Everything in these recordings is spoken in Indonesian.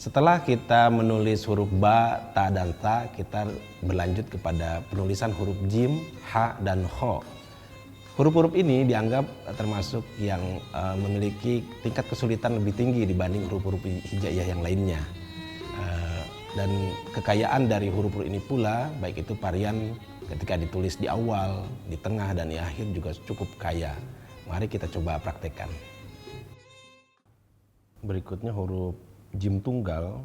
Setelah kita menulis huruf ba, ta, dan ta, kita berlanjut kepada penulisan huruf jim, ha, dan ho. Huruf-huruf ini dianggap termasuk yang memiliki tingkat kesulitan lebih tinggi dibanding huruf-huruf hijaiyah yang lainnya. Dan kekayaan dari huruf-huruf ini pula, baik itu varian ketika ditulis di awal, di tengah, dan di akhir juga cukup kaya. Mari kita coba praktekkan. Berikutnya huruf jim tunggal,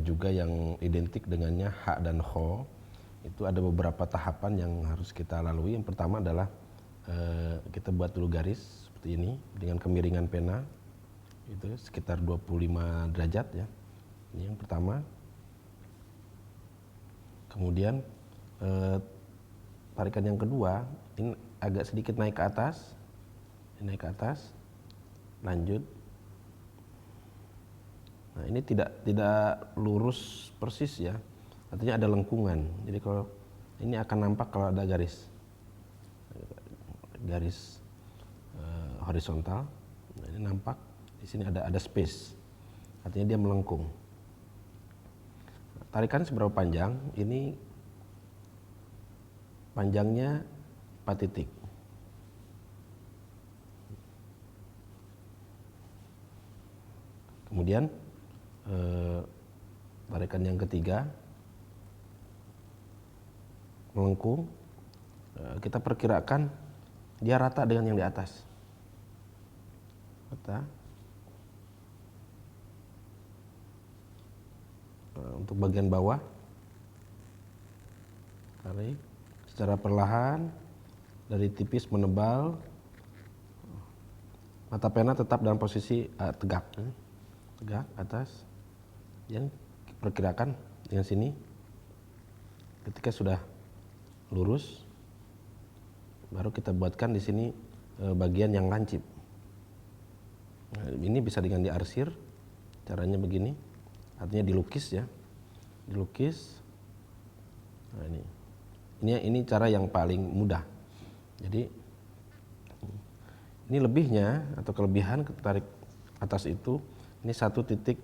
juga yang identik dengannya ha dan ho. Itu ada beberapa tahapan yang harus kita lalui. Yang pertama adalah kita buat dulu garis seperti ini dengan kemiringan pena itu sekitar 25 derajat ya. Ini yang pertama. Kemudian tarikan yang kedua ini agak sedikit naik ke atas. Naik ke atas. Lanjut. Nah, ini tidak lurus persis ya. Artinya ada lengkungan. Jadi kalau ini akan nampak kalau ada garis horizontal. Nah, ini nampak di sini ada space. Artinya dia melengkung. Tarikan seberapa panjang? Ini panjangnya 4 titik. Kemudian tarikan yang ketiga melengkung. Kita perkirakan dia rata dengan yang di atas. Rata. Untuk bagian bawah tarik secara perlahan dari tipis menebal, mata pena tetap dalam posisi tegak atas. Yang perkirakan dengan sini ketika sudah lurus baru kita buatkan di sini bagian yang lancip. Nah, ini bisa dengan diarsir, caranya begini. Artinya dilukis ya, dilukis. Nah, ini cara yang paling mudah. Jadi ini lebihnya atau kelebihan tarik atas itu ini 1,5 titik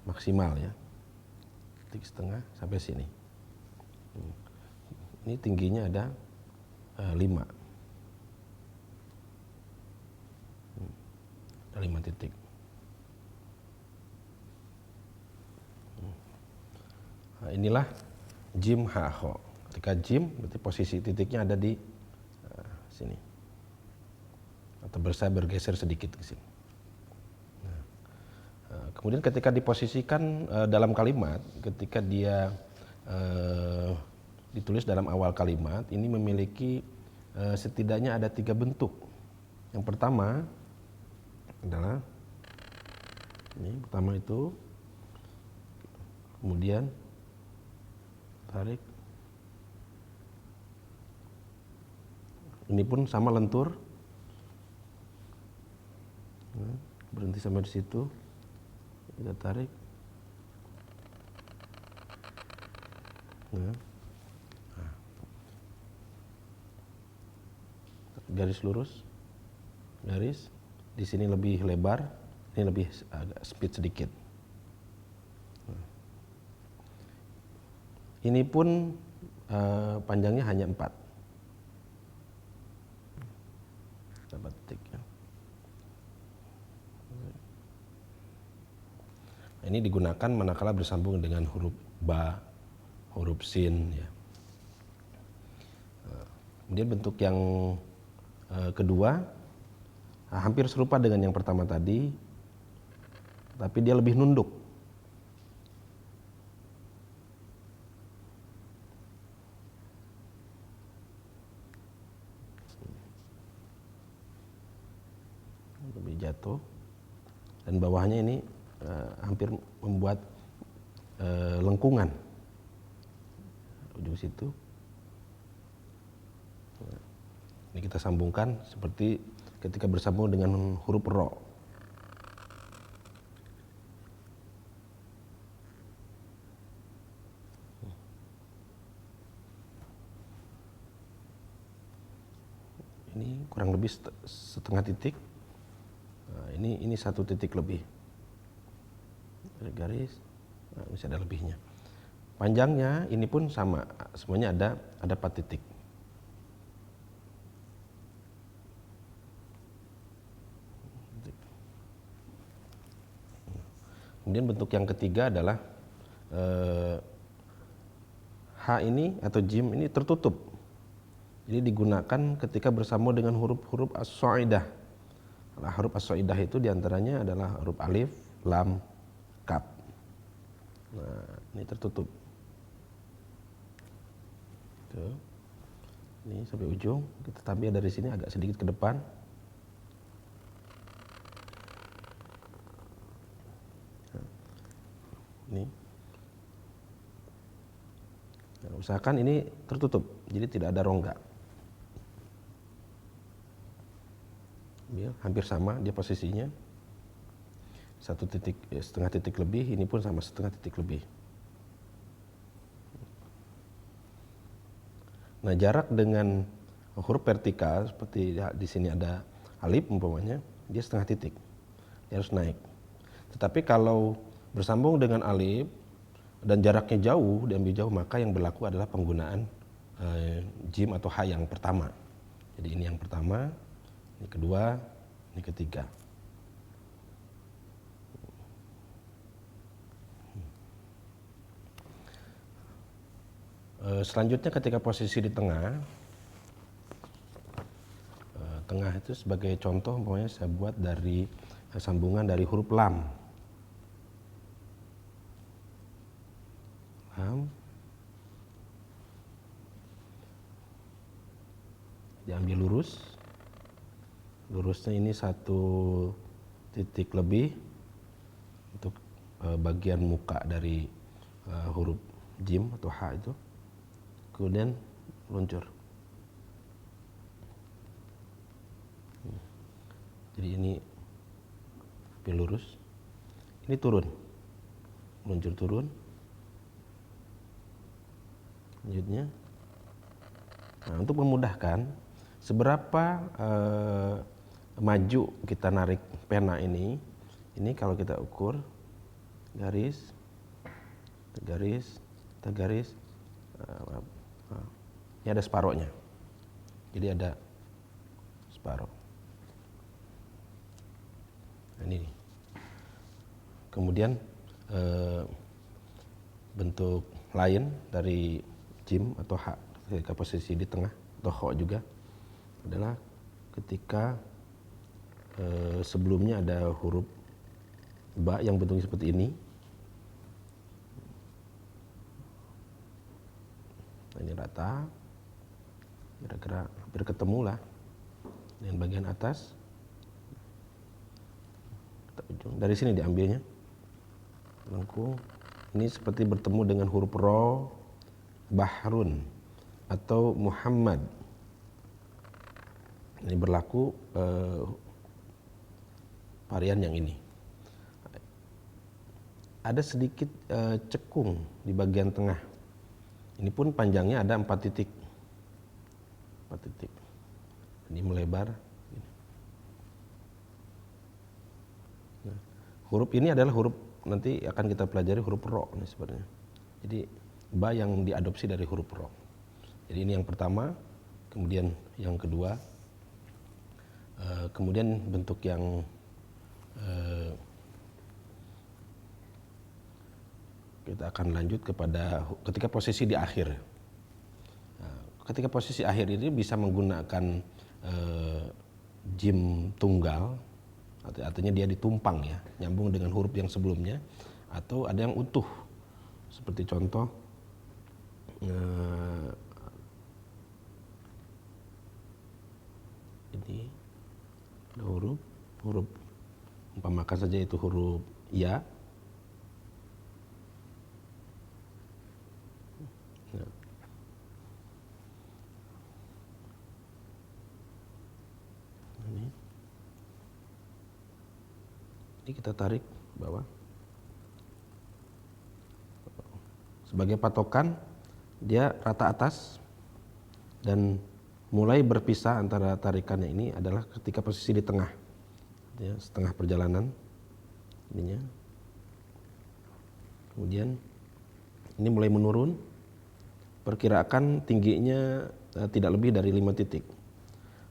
maksimal ya, 1,5 titik sampai sini. Ini tingginya ada 5. Ada 5 titik. Nah, inilah jim ha ho. Ketika jim berarti posisi titiknya ada di sini. Atau bergeser sedikit ke sini. Kemudian ketika diposisikan dalam kalimat, ketika dia ditulis dalam awal kalimat, ini memiliki setidaknya ada 3 bentuk. Yang pertama adalah ini, pertama itu, kemudian tarik, ini pun sama lentur, berhenti sampai di situ, kita tarik, garis lurus, garis di sini lebih lebar, ini lebih agak speed sedikit. Ini pun panjangnya hanya 4 titik ya. Nah, ini digunakan manakala bersambung dengan huruf ba, huruf sin ya. Kemudian bentuk yang kedua hampir serupa dengan yang pertama tadi, tapi dia lebih nunduk. Lebih jatuh, dan bawahnya ini hampir membuat lengkungan ujung situ. Ini kita sambungkan seperti ketika bersambung dengan huruf ro. Ini kurang lebih setengah titik. Nah, ini 1 titik lebih. Ada garis, nah, bisa ada lebihnya. Panjangnya ini pun sama, semuanya ada 4 titik. Kemudian bentuk yang ketiga adalah H ini atau jim ini tertutup. Jadi digunakan ketika bersambung dengan huruf-huruf as-so'idah. Huruf as-so'idah itu diantaranya adalah huruf alif, lam, kaf. Nah, ini tertutup. Tuh. Ini sampai ujung. Kita tampil dari sini agak sedikit ke depan. Ini. Nah, usahakan ini tertutup, jadi tidak ada rongga. Ya, hampir sama dia posisinya. 1 titik, setengah titik lebih, ini pun sama setengah titik lebih. Nah, jarak dengan huruf vertikal seperti di sini ada alif umpamanya, dia setengah titik. Dia harus naik. Tetapi kalau bersambung dengan alif dan jaraknya jauh, diambil jauh, maka yang berlaku adalah penggunaan jim atau ha yang pertama. Jadi ini yang pertama, ini kedua, ini ketiga. Selanjutnya ketika posisi di tengah, tengah itu sebagai contoh, pokoknya saya buat dari sambungan dari huruf lam. Lam. Diambil lurus. Lurusnya ini 1 titik lebih untuk bagian muka dari huruf jim atau ha itu. Kemudian luncur. Jadi ini lurus, ini turun, luncur turun. Selanjutnya, nah, untuk memudahkan seberapa maju kita narik pena ini kalau kita ukur garis, garis, garis, ini ada separohnya. Jadi ada separoh. Nah, ini. Kemudian bentuk lain dari jim atau ha ketika posisi di tengah atau kho juga adalah ketika sebelumnya ada huruf ba yang bentuknya seperti ini. Nah, ini rata, kira-kira hampir ketemu lah dengan bagian atas. Dari sini diambilnya, lengkung. Ini seperti bertemu dengan huruf ro, bahrun atau Muhammad. Ini berlaku varian yang ini. Ada sedikit cekung di bagian tengah. Ini pun panjangnya ada 4 titik. 4 titik. Ini melebar. Nah, huruf ini adalah huruf, nanti akan kita pelajari huruf ro ini sebenarnya. Jadi ba yang diadopsi dari huruf ro. Jadi ini yang pertama, kemudian yang kedua, kemudian bentuk yang kita akan lanjut kepada ketika posisi di akhir. Nah, ketika posisi akhir ini bisa menggunakan jim tunggal, artinya dia ditumpang ya, nyambung dengan huruf yang sebelumnya, atau ada yang utuh, seperti contoh ini ada huruf umpamakan saja itu huruf ya. Nah. Ini kita tarik bawah sebagai patokan, dia rata atas, dan mulai berpisah antara tarikannya ini adalah ketika posisi di tengah. ya, setengah perjalanan ininya. Kemudian ini mulai menurun, perkirakan tingginya tidak lebih dari 5 titik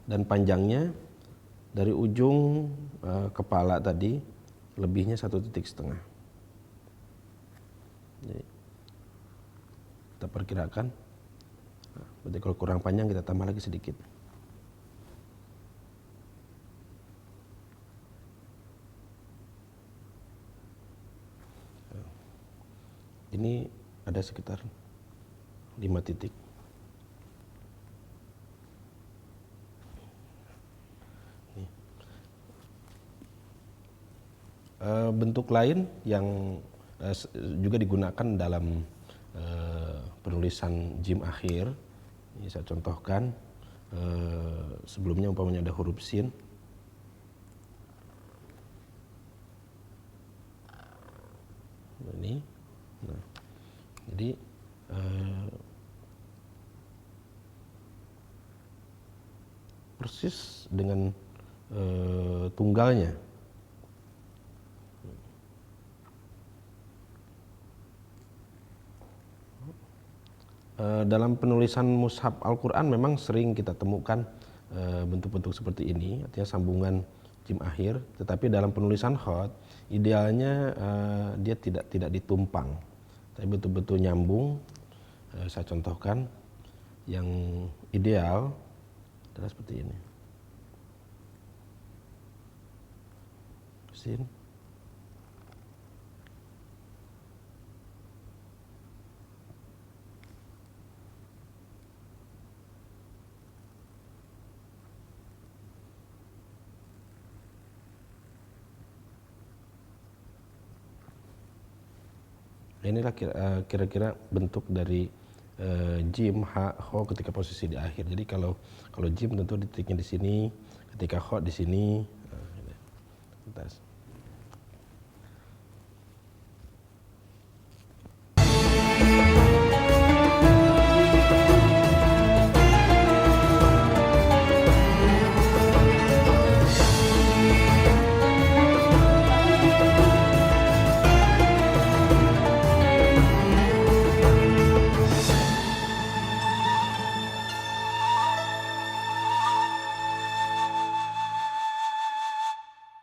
dan panjangnya dari ujung kepala tadi lebihnya 1,5 titik. Jadi, kita perkirakan, berarti kalau kurang panjang kita tambah lagi sedikit. Ini ada sekitar 5 titik. Bentuk lain yang juga digunakan dalam penulisan jim akhir, ini saya contohkan. Sebelumnya umpamanya ada huruf sin, ini. Nah, jadi persis dengan tunggalnya. Dalam penulisan mushaf Al-Quran memang sering kita temukan bentuk-bentuk seperti ini, artinya sambungan jim akhir. Tetapi dalam penulisan khat idealnya dia tidak ditumpang, tapi betul-betul nyambung. Saya contohkan yang ideal adalah seperti ini. Sin. Inilah kira-kira bentuk dari jim, ha, kho ketika posisi di akhir. Jadi kalau jim tentu titiknya di sini, ketika kho di sini. Nah,